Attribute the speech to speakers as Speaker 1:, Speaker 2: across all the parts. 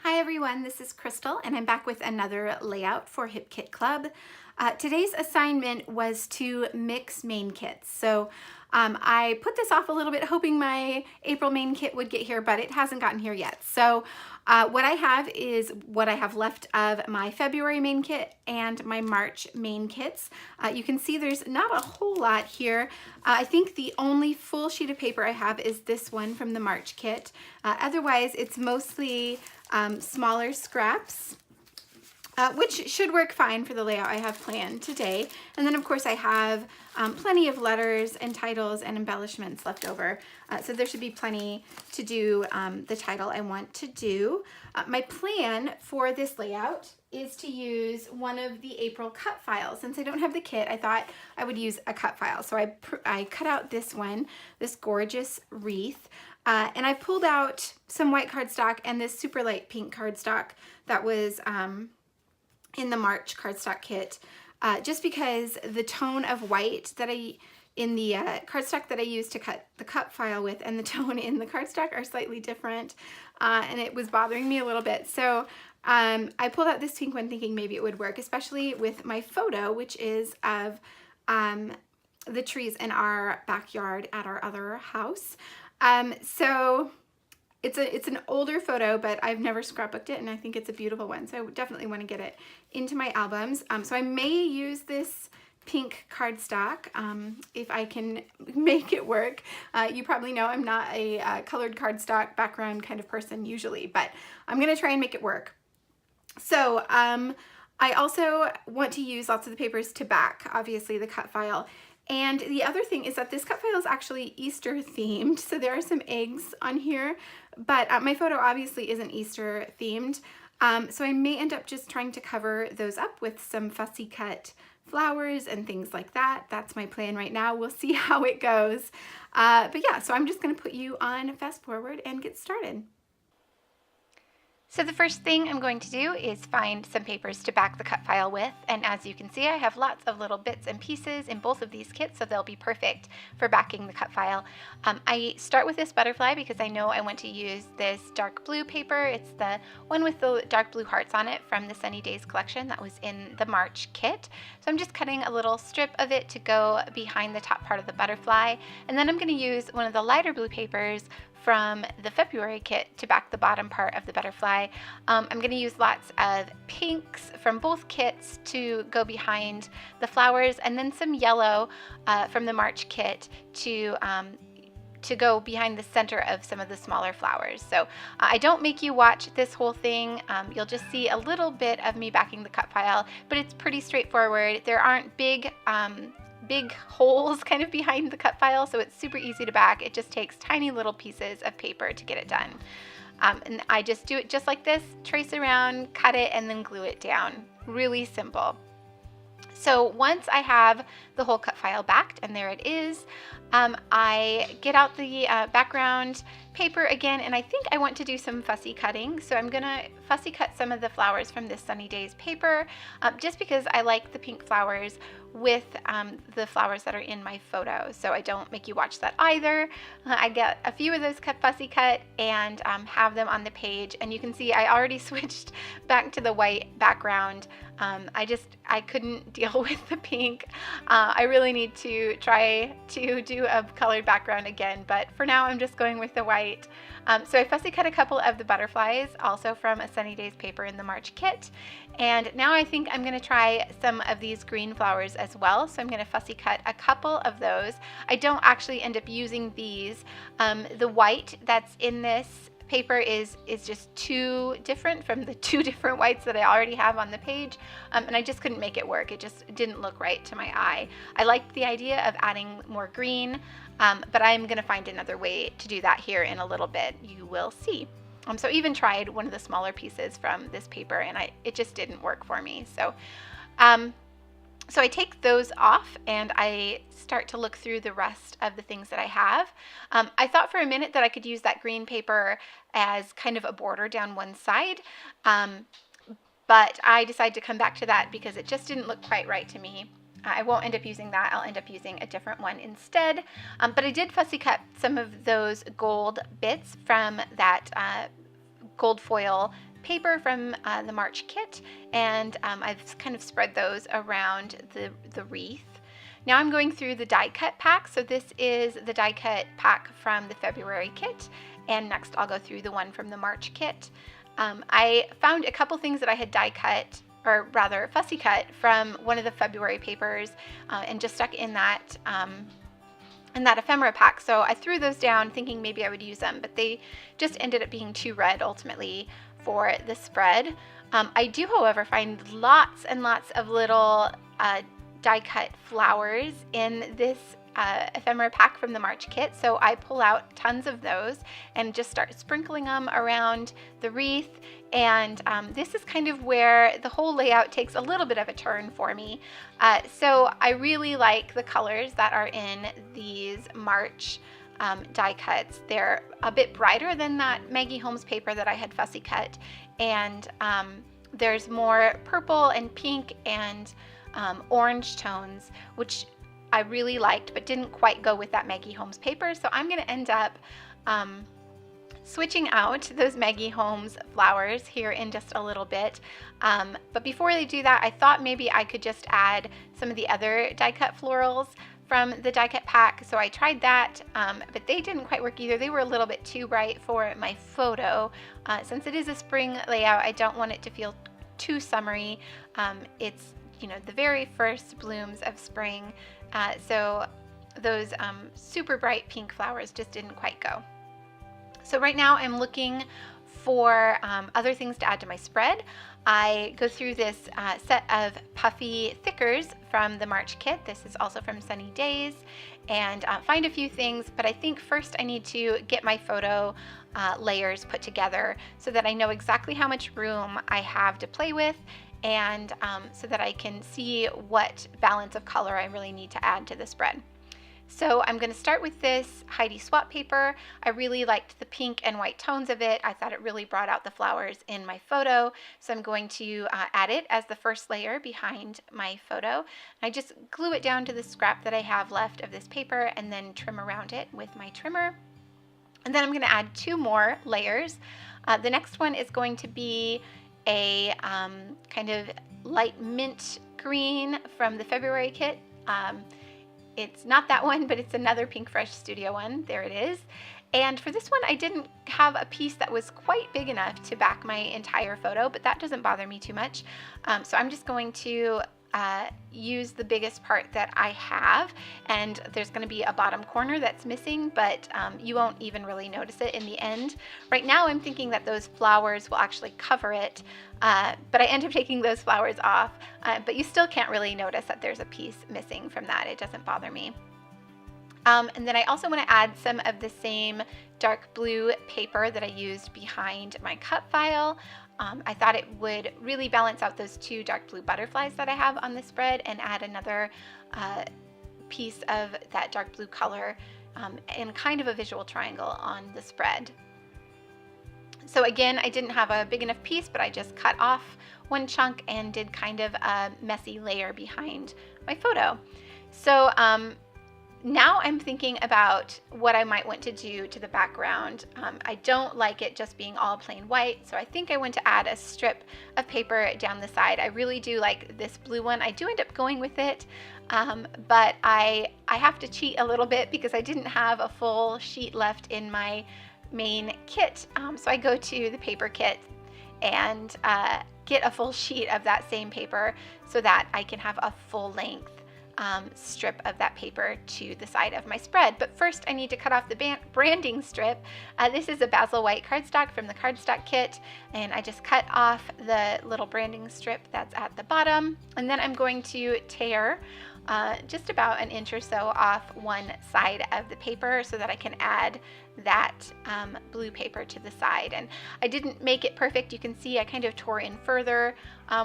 Speaker 1: Hi everyone, this is Crystal and I'm back with another layout for Hip Kit Club. Today's assignment was to mix main kits. So I put this off a little bit hoping my April main kit would get here, but it hasn't gotten here yet. So what I have is what I have left of my February main kit and my March main kits. You can see there's not a whole lot here. I think the only full sheet of paper I have is this one from the March kit. Otherwise, it's mostly smaller scraps, which should work fine for the layout I have planned today. And then of course I have plenty of letters and titles and embellishments left over. So there should be plenty to do the title I want to do. My plan for this layout is to use one of the April cut files. Since I don't have the kit, I thought I would use a cut file. So I cut out this one, this gorgeous wreath. And I pulled out some white cardstock and this super light pink cardstock that was in the March cardstock kit, just because the tone of white that in the cardstock that I used to cut the cut file with and the tone in the cardstock are slightly different, and it was bothering me a little bit. So I pulled out this pink one thinking maybe it would work, especially with my photo, which is of the trees in our backyard at our other house. So it's an older photo, but I've never scrapbooked it and I think it's a beautiful one. So I definitely want to get it into my albums. So I may use this pink cardstock if I can make it work. You probably know I'm not a colored cardstock background kind of person usually, but I'm going to try and make it work. So I also want to use lots of the papers to back, obviously, the cut file. And the other thing is that this cut file is actually Easter themed. So there are some eggs on here, but my photo obviously isn't Easter themed. So I may end up just trying to cover those up with some fussy cut flowers and things like that. That's my plan right now. We'll see how it goes. But yeah, so I'm just gonna put you on fast forward and get started. So the first thing I'm going to do is find some papers to back the cut file with, and as you can see I have lots of little bits and pieces in both of these kits, so they'll be perfect for backing the cut file. I start with this butterfly because I know I want to use this dark blue paper. It's the one with the dark blue hearts on it from the Sunny Days collection that was in the March kit. So I'm just cutting a little strip of it to go behind the top part of the butterfly, and then I'm going to use one of the lighter blue papers from the February kit to back the bottom part of the butterfly. I'm going to use lots of pinks from both kits to go behind the flowers, and then some yellow from the March kit to go behind the center of some of the smaller flowers. So I don't make you watch this whole thing. You'll just see a little bit of me backing the cut file, but it's pretty straightforward. There aren't big holes kind of behind the cut file, so it's super easy to back. It just takes tiny little pieces of paper to get it done. And I just do it just like this, trace around, cut it, and then glue it down. Really simple. So once I have the whole cut file backed, and there it is, I get out the background paper again, and I think I want to do some fussy cutting. So I'm gonna fussy cut some of the flowers from this Sunny Days paper, just because I like the pink flowers with the flowers that are in my photo. So I don't make you watch that either. I get a few of those fussy cut and have them on the page, and you can see I already switched back to the white background. I couldn't deal with the pink. I really need to try to do a colored background again, but for now I'm just going with the white. So I fussy cut a couple of the butterflies, also from a Sunny Days paper in the March kit. And now I think I'm gonna try some of these green flowers as well. So I'm gonna fussy cut a couple of those. I don't actually end up using these. The white that's in this paper is just too different from the two different whites that I already have on the page, and I just couldn't make it work. It just didn't look right to my eye. I liked the idea of adding more green, but I'm gonna find another way to do that here in a little bit. You will see. So I even tried one of the smaller pieces from this paper, and it just didn't work for me. So I take those off and I start to look through the rest of the things that I have. I thought for a minute that I could use that green paper as kind of a border down one side, but I decided to come back to that because it just didn't look quite right to me. I won't end up using that. I'll end up using a different one instead. But I did fussy cut some of those gold bits from that gold foil paper from the March kit, and I've kind of spread those around the wreath. Now I'm going through the die cut pack. So this is the die cut pack from the February kit, and next I'll go through the one from the March kit. I found a couple things that I had die cut, or rather fussy cut, from one of the February papers and just stuck in that ephemera pack. So I threw those down thinking maybe I would use them, but they just ended up being too red ultimately for the spread. I do, however, find lots and lots of little die cut flowers in this ephemera pack from the March kit. So I pull out tons of those and just start sprinkling them around the wreath. And this is kind of where the whole layout takes a little bit of a turn for me. So I really like the colors that are in these March die cuts. They're a bit brighter than that Maggie Holmes paper that I had fussy cut. And there's more purple and pink and orange tones, which I really liked, but didn't quite go with that Maggie Holmes paper. So I'm going to end up switching out those Maggie Holmes flowers here in just a little bit. But before I do that, I thought maybe I could just add some of the other die cut florals from the die cut pack. So I tried that, but they didn't quite work either. They were a little bit too bright for my photo. Since it is a spring layout, I don't want it to feel too summery. It's, you know, the very first blooms of spring. So those super bright pink flowers just didn't quite go. So right now I'm looking for other things to add to my spread. I go through this set of puffy thickers from the March kit. This is also from Sunny Days, and find a few things, but I think first I need to get my photo layers put together so that I know exactly how much room I have to play with, and so that I can see what balance of color I really need to add to the spread. So I'm going to start with this Heidi Swapp paper. I really liked the pink and white tones of it. I thought it really brought out the flowers in my photo. So I'm going to add it as the first layer behind my photo. I just glue it down to the scrap that I have left of this paper and then trim around it with my trimmer. And then I'm going to add two more layers. The next one is going to be a kind of light mint green from the February kit. It's not that one, but it's another Pink Fresh Studio one. There it is. And for this one, I didn't have a piece that was quite big enough to back my entire photo, but that doesn't bother me too much. So I'm just going to use the biggest part that I have, and there's going to be a bottom corner that's missing, but you won't even really notice it in the end. Right now I'm thinking that those flowers will actually cover it, but I end up taking those flowers off, but you still can't really notice that there's a piece missing from that. It doesn't bother me. And then I also want to add some of the same dark blue paper that I used behind my cut file. I thought it would really balance out those two dark blue butterflies that I have on the spread and add another piece of that dark blue color in kind of a visual triangle on the spread. So again, I didn't have a big enough piece, but I just cut off one chunk and did kind of a messy layer behind my photo. So now I'm thinking about what I might want to do to the background. I don't like it just being all plain white, so I think I want to add a strip of paper down the side. I really do like this blue one. I do end up going with it, but I have to cheat a little bit because I didn't have a full sheet left in my main kit. So I go to the paper kit and get a full sheet of that same paper so that I can have a full length strip of that paper to the side of my spread. But first I need to cut off the branding strip. This is a Basil White cardstock from the cardstock kit, and I just cut off the little branding strip that's at the bottom, and then I'm going to tear just about an inch or so off one side of the paper so that I can add that blue paper to the side. And I didn't make it perfect. You can see I kind of tore in further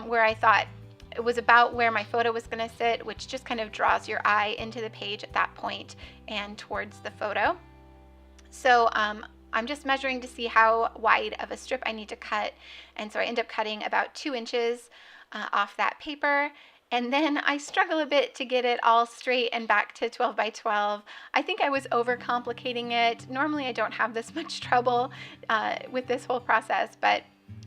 Speaker 1: where I thought it was about where my photo was going to sit, which just kind of draws your eye into the page at that point and towards the photo. So I'm just measuring to see how wide of a strip I need to cut, and so I end up cutting about 2 inches off that paper. And then I struggle a bit to get it all straight and back to 12 by 12. I think I was overcomplicating it. Normally I don't have this much trouble with this whole process, but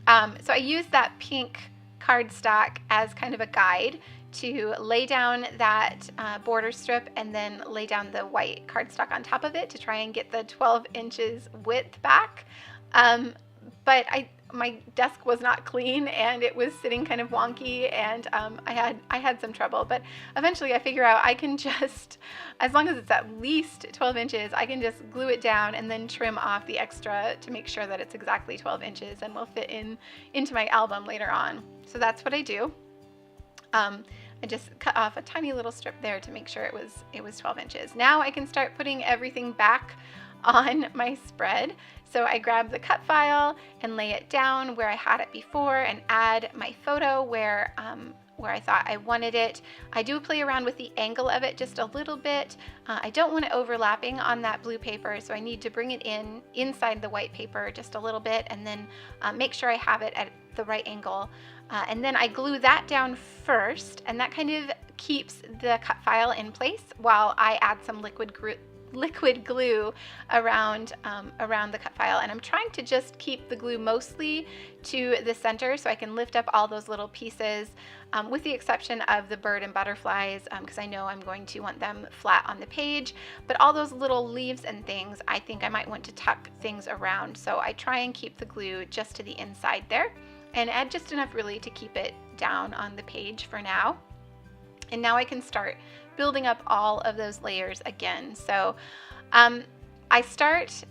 Speaker 1: So I used that pink cardstock as kind of a guide to lay down that border strip and then lay down the white cardstock on top of it to try and get the 12 inches width back. But my desk was not clean and it was sitting kind of wonky, and I had some trouble, but eventually I figure out I can just, as long as it's at least 12 inches, I can just glue it down and then trim off the extra to make sure that it's exactly 12 inches and will fit into my album later on. So that's what I do. I just cut off a tiny little strip there to make sure it was 12 inches. Now I can start putting everything back on my spread. So I grab the cut file and lay it down where I had it before and add my photo where I thought I wanted it. I do play around with the angle of it just a little bit. I don't want it overlapping on that blue paper, so I need to bring it inside the white paper just a little bit, and then make sure I have it at the right angle. And then I glue that down first, and that kind of keeps the cut file in place while I add some liquid glue around the cut file. And I'm trying to just keep the glue mostly to the center so I can lift up all those little pieces, with the exception of the bird and butterflies, because I know I'm going to want them flat on the page. But all those little leaves and things, I think I might want to tuck things around. So I try and keep the glue just to the inside there, and add just enough really to keep it down on the page for now. And now I can start building up all of those layers again. So I start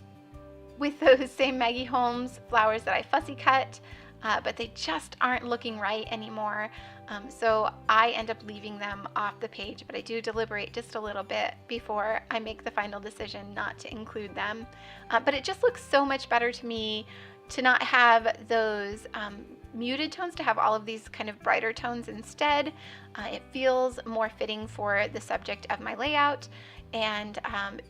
Speaker 1: with those same Maggie Holmes flowers that I fussy cut, but they just aren't looking right anymore. So I end up leaving them off the page, but I do deliberate just a little bit before I make the final decision not to include them. But it just looks so much better to me to not have those muted tones, to have all of these kind of brighter tones instead. It feels more fitting for the subject of my layout, and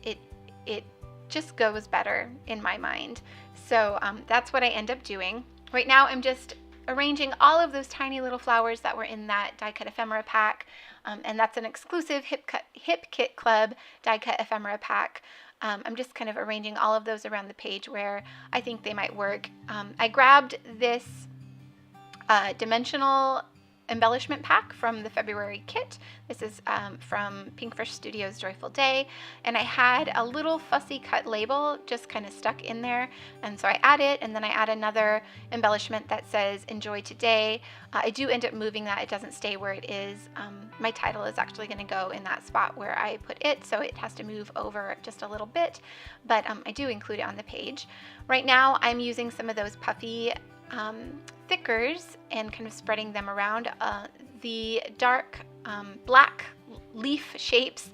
Speaker 1: it just goes better in my mind. So that's what I end up doing. Right now I'm just arranging all of those tiny little flowers that were in that die cut ephemera pack, and that's an exclusive Hip Kit Club die cut ephemera pack. I'm just kind of arranging all of those around the page where I think they might work. I grabbed this dimensional embellishment pack from the February kit. This is from Pinkfish Studios Joyful Day, and I had a little fussy cut label just kind of stuck in there, and so I add it, and then I add another embellishment that says enjoy today. I do end up moving that. It doesn't stay where it is. My title is actually going to go in that spot where I put it, so it has to move over just a little bit, but I do include it on the page. Right now I'm using some of those puffy thickers and kind of spreading them around. The dark black leaf shapes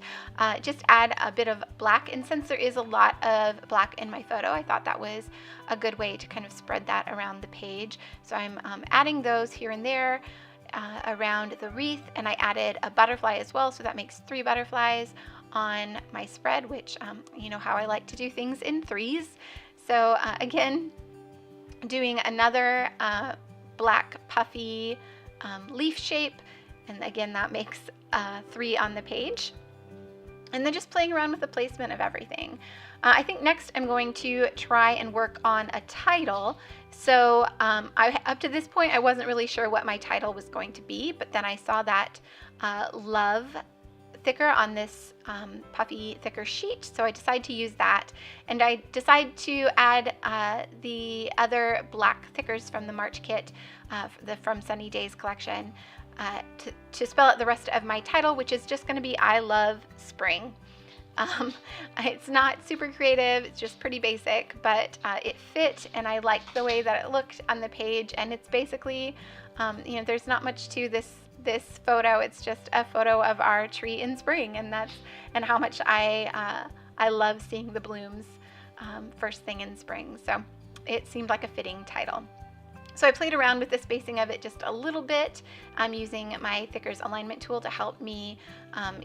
Speaker 1: just add a bit of black, and since there is a lot of black in my photo, I thought that was a good way to kind of spread that around the page. So I'm adding those here and there around the wreath, and I added a butterfly as well, so that makes 3 butterflies on my spread, which you know how I like to do things in 3s. So again, doing another black puffy leaf shape, and again that makes 3 on the page, and then just playing around with the placement of everything. I think next I'm going to try and work on a title. So up to this point I wasn't really sure what my title was going to be, but then I saw that love thicker on this puffy thicker sheet, so I decided to use that, and I decided to add the other black thickers from the March kit, from Sunny Days collection, to spell out the rest of my title, which is just going to be I Love Spring. It's not super creative, it's just pretty basic, but it fit, and I liked the way that it looked on the page. And it's basically, you know, there's not much to this photo. It's just a photo of our tree in spring, and how much I love seeing the blooms first thing in spring. So it seemed like a fitting title. So I played around with the spacing of it just a little bit. I'm using my Thickers alignment tool to help me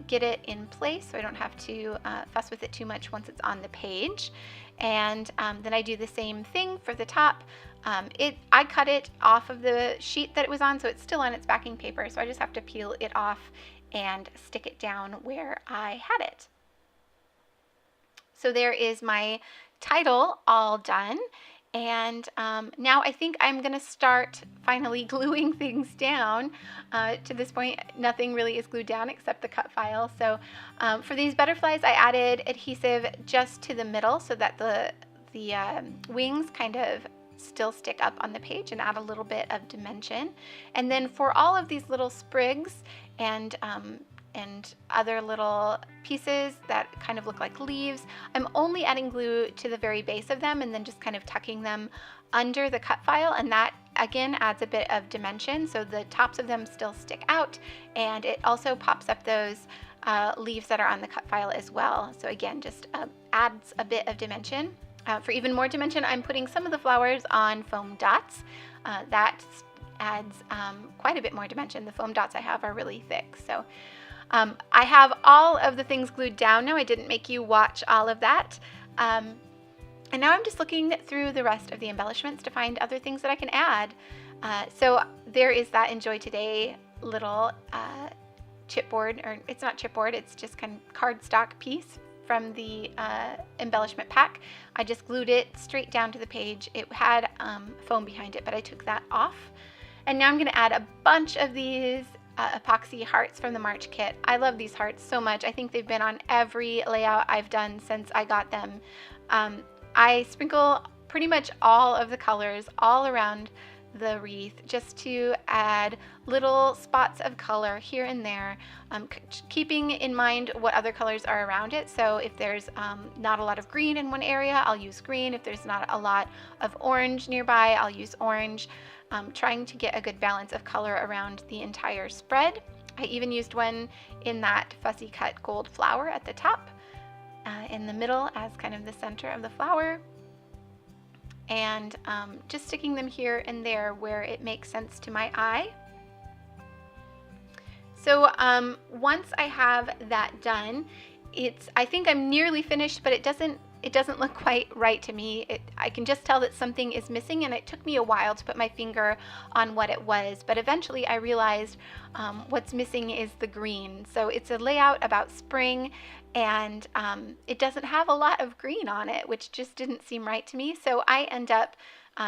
Speaker 1: get it in place so I don't have to fuss with it too much once it's on the page. And then I do the same thing for the top. I cut it off of the sheet that it was on, so it's still on its backing paper, so I just have to peel it off and stick it down where I had it. So there is my title all done. And now I think I'm gonna start finally gluing things down. To this point, nothing really is glued down except the cut file. So for these butterflies, I added adhesive just to the middle so that the wings kind of still stick up on the page and add a little bit of dimension. And then for all of these little sprigs and other little pieces that kind of look like leaves, I'm only adding glue to the very base of them and then just kind of tucking them under the cut file, and that again adds a bit of dimension so the tops of them still stick out, and it also pops up those leaves that are on the cut file as well. So again, just adds a bit of dimension. For even more dimension, I'm putting some of the flowers on foam dots. That adds quite a bit more dimension. The foam dots I have are really thick. So I have all of the things glued down now. I didn't make you watch all of that. And now I'm just looking through the rest of the embellishments to find other things that I can add. So there is that Enjoy Today little chipboard, or it's not chipboard, it's just kind of cardstock piece from the embellishment pack. I just glued it straight down to the page. It had foam behind it, but I took that off. And now I'm going to add a bunch of these epoxy hearts from the March kit. I love these hearts so much. I think they've been on every layout I've done since I got them. I sprinkle pretty much all of the colors all around the wreath just to add little spots of color here and there, keeping in mind what other colors are around it. So if there's not a lot of green in one area, I'll use green. If there's not a lot of orange nearby, I'll use orange. Trying to get a good balance of color around the entire spread. I even used one in that fussy cut gold flower at the top, in the middle as kind of the center of the flower, and just sticking them here and there where it makes sense to my eye. So once I have that done, I think I'm nearly finished, but it doesn't look quite right to me. I can just tell that something is missing, and it took me a while to put my finger on what it was, but eventually I realized what's missing is the green. So it's a layout about spring, and it doesn't have a lot of green on it, which just didn't seem right to me. So I end up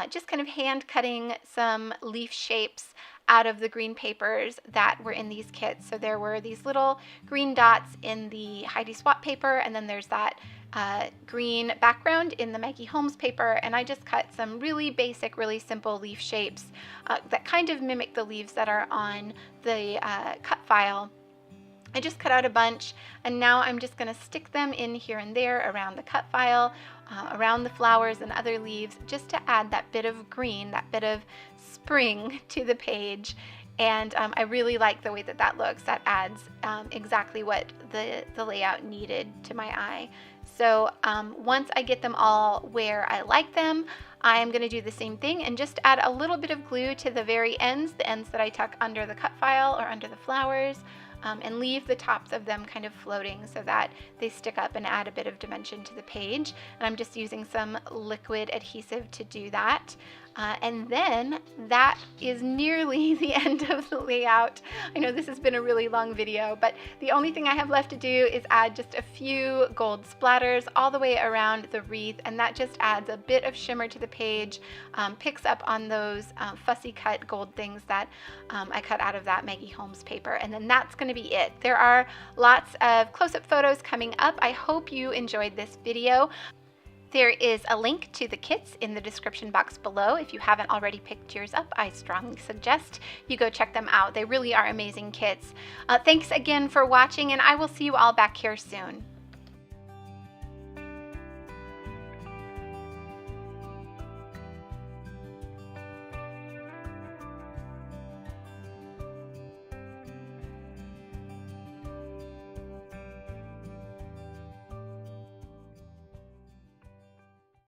Speaker 1: just kind of hand cutting some leaf shapes out of the green papers that were in these kits. So there were these little green dots in the Heidi Swapp paper, and then there's that green background in the Maggie Holmes paper, and I just cut some really basic, really simple leaf shapes that kind of mimic the leaves that are on the cut file. I just cut out a bunch, and now I'm just going to stick them in here and there around the cut file, around the flowers and other leaves, just to add that bit of green, that bit of spring to the page. And I really like the way that that looks. That adds exactly what the layout needed to my eye. So once I get them all where I like them, I'm going to do the same thing and just add a little bit of glue to the very ends, the ends that I tuck under the cut file or under the flowers, and leave the tops of them kind of floating so that they stick up and add a bit of dimension to the page. And I'm just using some liquid adhesive to do that. And then that is nearly the end of the layout. I know this has been a really long video, but the only thing I have left to do is add just a few gold splatters all the way around the wreath, and that just adds a bit of shimmer to the page, picks up on those fussy cut gold things that I cut out of that Maggie Holmes paper, and then that's going to be it. There are lots of close-up photos coming up. I hope you enjoyed this video. There is a link to the kits in the description box below. If you haven't already picked yours up, I strongly suggest you go check them out. They really are amazing kits. Thanks again for watching, and I will see you all back here soon.